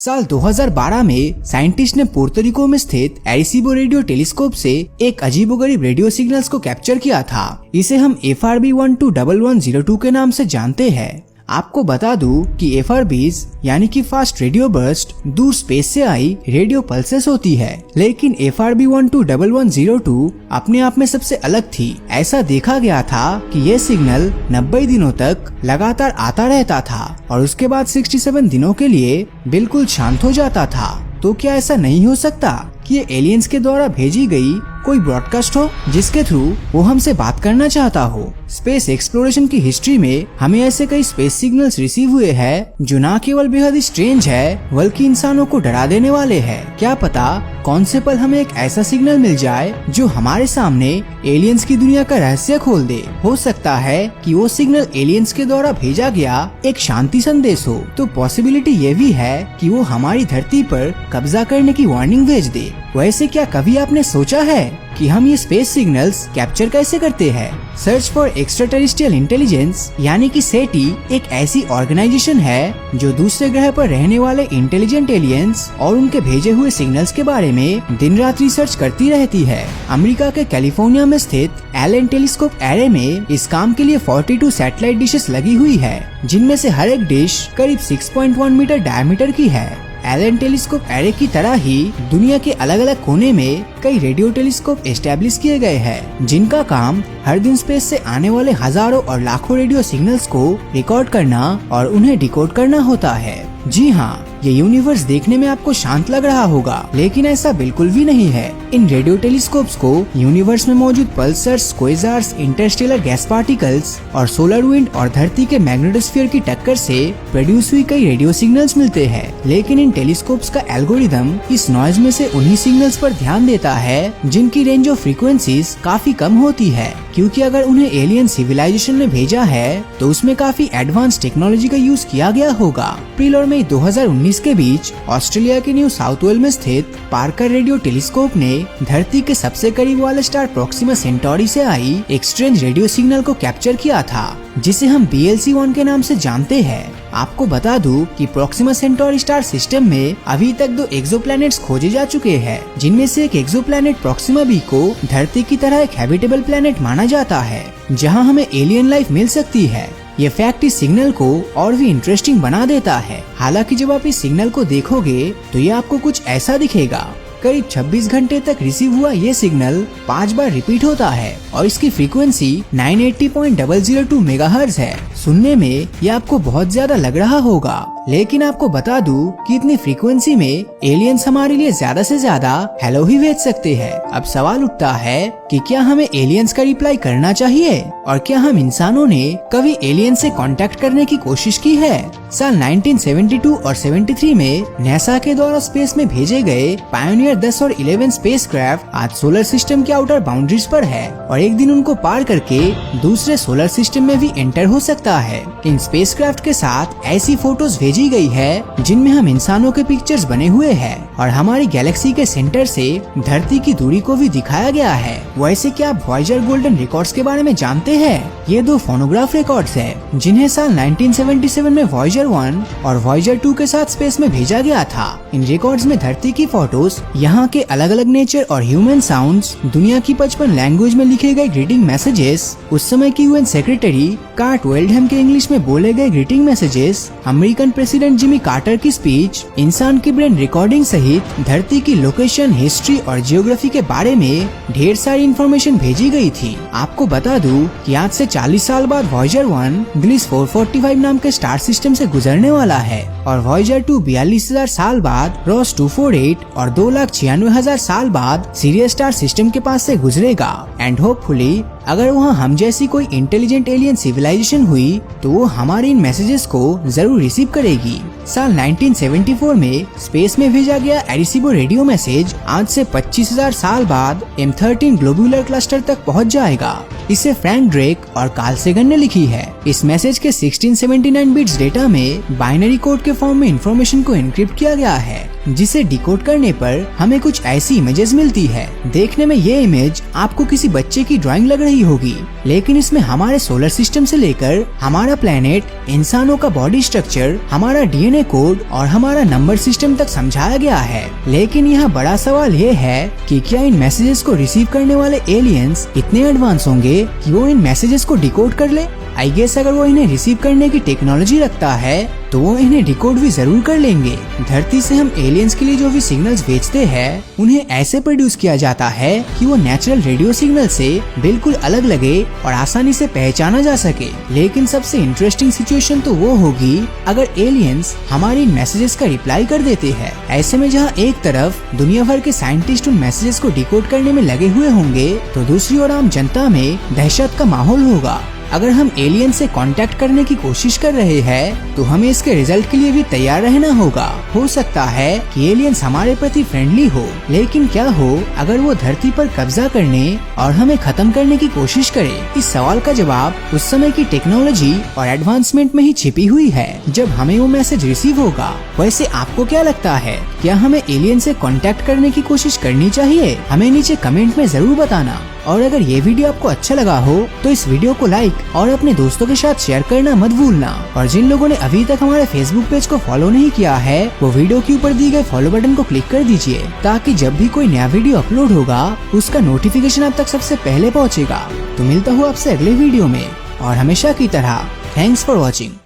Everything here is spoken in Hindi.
साल 2012 में साइंटिस्ट ने पोर्टोरिको में स्थित एरेसीबो रेडियो टेलीस्कोप से एक अजीबोगरीब रेडियो सिग्नल्स को कैप्चर किया था। इसे हम FRB121102 के नाम से जानते हैं। आपको बता दूं कि FRBs यानी कि फास्ट रेडियो बर्स्ट दूर स्पेस से आई रेडियो पल्सेस होती है, लेकिन FRB121102 अपने आप में सबसे अलग थी। ऐसा देखा गया था कि यह सिग्नल 90 दिनों तक लगातार आता रहता था और उसके बाद 67 दिनों के लिए बिल्कुल शांत हो जाता था। तो क्या ऐसा नहीं हो सकता कि ये एलियंस के द्वारा भेजी गई कोई ब्रॉडकास्ट हो जिसके थ्रू वो हमसे बात करना चाहता हो? स्पेस एक्सप्लोरेशन की हिस्ट्री में हमें ऐसे कई स्पेस सिग्नल्स रिसीव हुए हैं जो न केवल बेहद स्ट्रेंज है बल्कि इंसानों को डरा देने वाले हैं। क्या पता कौन से पल हमें एक ऐसा सिग्नल मिल जाए जो हमारे सामने एलियंस की दुनिया का रहस्य खोल दे। हो सकता है कि वो सिग्नल एलियंस के द्वारा भेजा गया एक शांति संदेश हो। तो पॉसिबिलिटी ये भी है कि वो हमारी धरती पर कब्जा करने की वार्निंग भेज दे। वैसे क्या कभी आपने सोचा है कि हम ये स्पेस सिग्नल्स कैप्चर कैसे करते हैं? Search for extra terrestrial intelligence यानी कि SETI एक ऐसी ऑर्गेनाइजेशन है जो दूसरे ग्रह पर रहने वाले इंटेलिजेंट एलियंस और उनके भेजे हुए सिग्नल्स के बारे में दिन रात रिसर्च करती रहती है। अमेरिका के कैलिफोर्निया में स्थित एलन टेलीस्कोप एरे में इस काम के लिए 42 सैटेलाइट डिशेस लगी हुई है, जिनमें से हर एक डिश करीब 6.1 मीटर डायमीटर की है। एलन टेलीस्कोप एरे की तरह ही दुनिया के अलग अलग कोने में कई रेडियो टेलीस्कोप एस्टेब्लिश किए गए हैं, जिनका काम हर दिन स्पेस से आने वाले हजारों और लाखों रेडियो सिग्नल्स को रिकॉर्ड करना और उन्हें डिकोड करना होता है। जी हाँ, ये यूनिवर्स देखने में आपको शांत लग रहा होगा, लेकिन ऐसा बिल्कुल भी नहीं है। इन रेडियो टेलीस्कोप्स को यूनिवर्स में मौजूद पल्सर्स, क्वेज़ार्स, इंटरस्टेलर गैस पार्टिकल्स और सोलर विंड और धरती के मैग्नेटोस्फीयर की टक्कर से प्रोड्यूस हुई कई रेडियो सिग्नल्स मिलते हैं। लेकिन इन टेलीस्कोप्स का एल्गोरिदम इस नॉइज में से उन्हीं सिग्नल्स पर ध्यान देता है जिनकी रेंज ऑफ फ्रीक्वेंसीज काफी कम होती है, क्योंकि अगर उन्हें एलियन सिविलाइजेशन ने भेजा है तो उसमें काफी एडवांस टेक्नोलॉजी का यूज किया गया होगा। अप्रैल और मई 2019 के बीच ऑस्ट्रेलिया के न्यू साउथ वेल में स्थित पार्कर रेडियो टेलीस्कोप ने धरती के सबसे करीब वाले स्टार प्रोक्सिमा सेंटोरी से आई एक स्ट्रेंज रेडियो सिग्नल को कैप्चर किया था, जिसे हम BLC-1 के नाम से जानते हैं। आपको बता दूं कि प्रोक्सिमा सेंटोरी स्टार सिस्टम में अभी तक 2 एक्सोप्लैनेट्स खोजे जा चुके हैं, जिनमें से एक एक्सोप्लैनेट प्रोक्सिमा बी को धरती की तरह एक हैबिटेबल प्लैनेट माना जाता है, जहां हमें एलियन लाइफ मिल सकती है। ये फैक्ट इस सिग्नल को और भी इंटरेस्टिंग बना देता है। हालांकि जब आप इस सिग्नल को देखोगे तो ये आपको कुछ ऐसा दिखेगा। करीब 26 घंटे तक रिसीव हुआ ये सिग्नल 5 बार रिपीट होता है और इसकी फ्रीक्वेंसी 980.002 मेगाहर्ट्ज है। सुनने में ये आपको बहुत ज्यादा लग रहा होगा, लेकिन आपको बता दूं कि इतनी फ्रीक्वेंसी में एलियंस हमारे लिए ज्यादा से ज्यादा हेलो ही भेज सकते हैं। अब सवाल उठता है कि क्या हमें एलियंस का रिप्लाई करना चाहिए और क्या हम इंसानों ने कभी एलियन से कांटेक्ट करने की कोशिश की है? साल 1972 और 73 में नासा के द्वारा स्पेस में भेजे गए पायोनियर 10 और 11 स्पेसक्राफ्ट आज सोलर सिस्टम के आउटर बाउंड्रीज पर है और एक दिन उनको पार करके दूसरे सोलर सिस्टम में भी एंटर हो सकता है। इन स्पेसक्राफ्ट के साथ ऐसी फोटोज भेजी गई है जिनमें हम इंसानों के पिक्चर्स बने हुए हैं और हमारी गैलेक्सी के सेंटर से धरती की दूरी को भी दिखाया गया है। वैसे क्या आप वॉयेजर गोल्डन रिकॉर्ड्स के बारे में जानते हैं? ये 2 फोनोग्राफ रिकॉर्ड्स हैं जिन्हें साल 1977 में वॉयेजर 1 और वॉयेजर 2 के साथ स्पेस में भेजा गया था। इन रिकॉर्ड्स में धरती की फोटोज, यहाँ के अलग अलग नेचर और ह्यूमन साउंड्स, दुनिया की 55 लैंग्वेज में लिखे गए ग्रीटिंग मैसेजेस, उस समय की UN सेक्रेटरी कार्ट वेल्डहम के इंग्लिश में बोले गए greeting messages, American president Jimmy Carter की स्पीच, इंसान की ब्रेन रिकॉर्डिंग सहित धरती की लोकेशन, हिस्ट्री और जियोग्राफी के बारे में ढेर सारी इंफॉर्मेशन भेजी गई थी। आपको बता दूं कि आज से 40 साल बाद वॉयेजर 1 ग्लिस 445 नाम के स्टार सिस्टम से गुजरने वाला है और वॉयेजर 2 42,000 साल बाद रॉस 248 और 2,96,000 साल बाद सीरियस स्टार सिस्टम के पास से गुजरेगा। एंड होपफुली अगर वहाँ हम जैसी कोई इंटेलिजेंट एलियन सिविलाइजेशन हुई तो वो हमारे इन मैसेजेस को जरूर रिसीव करेगी। साल 1974 में स्पेस में भेजा गया एरेसीबो रेडियो मैसेज आज से 25,000 साल बाद M13 ग्लोबुलर क्लस्टर तक पहुँच जाएगा। इसे फ्रैंक ड्रेक और कार्ल सेगन ने लिखी है। इस मैसेज के 1679 बिट्स डेटा में बाइनरी कोड के फॉर्म में इंफॉर्मेशन को एन्क्रिप्ट किया गया है। जिसे डिकोड करने पर हमें कुछ ऐसी इमेजेस मिलती है। देखने में ये इमेज आपको किसी बच्चे की ड्राइंग लग रही होगी, लेकिन इसमें हमारे सोलर सिस्टम से लेकर हमारा प्लेनेट, इंसानों का बॉडी स्ट्रक्चर, हमारा डीएनए कोड और हमारा नंबर सिस्टम तक समझाया गया है। लेकिन यहाँ बड़ा सवाल ये है कि क्या इन मैसेजेस को रिसीव करने वाले एलियंस इतने एडवांस होंगे कि वो इन मैसेजेस को डिकोड कर ले? आई गेस अगर वो इन्हें रिसीव करने की टेक्नोलॉजी रखता है तो वो इन्हें डिकोड भी जरूर कर लेंगे। धरती से हम एलियंस के लिए जो भी सिग्नल्स भेजते हैं उन्हें ऐसे प्रोड्यूस किया जाता है कि वो नेचुरल रेडियो सिग्नल से बिल्कुल अलग लगे और आसानी से पहचाना जा सके। लेकिन सबसे इंटरेस्टिंग सिचुएशन तो वो होगी अगर एलियंस हमारे इन मैसेजेस का रिप्लाई कर देते हैं। ऐसे में जहाँ एक तरफ दुनिया भर के साइंटिस्ट उन मैसेजेस को डिकोड करने में लगे हुए होंगे तो दूसरी ओर आम जनता में दहशत का माहौल होगा। अगर हम एलियन से कांटेक्ट करने की कोशिश कर रहे हैं तो हमें इसके रिजल्ट के लिए भी तैयार रहना होगा। हो सकता है कि एलियंस हमारे प्रति फ्रेंडली हो, लेकिन क्या हो अगर वो धरती पर कब्जा करने और हमें खत्म करने की कोशिश करे? इस सवाल का जवाब उस समय की टेक्नोलॉजी और एडवांसमेंट में ही छिपी हुई है जब हमें वो मैसेज रिसीव होगा। वैसे आपको क्या लगता है, क्या हमें एलियन से कांटेक्ट करने की कोशिश करनी चाहिए? हमें नीचे कमेंट में जरूर बताना। और अगर ये वीडियो आपको अच्छा लगा हो तो इस वीडियो को लाइक और अपने दोस्तों के साथ शेयर करना मत भूलना। और जिन लोगों ने अभी तक हमारे फेसबुक पेज को फॉलो नहीं किया है वो वीडियो के ऊपर दिए गए फॉलो बटन को क्लिक कर दीजिए, ताकि जब भी कोई नया वीडियो अपलोड होगा उसका नोटिफिकेशन आप तक सबसे पहले पहुँचेगा। तो मिलता हूँ आपसे अगले वीडियो में, और हमेशा की तरह थैंक्स फॉर वॉचिंग।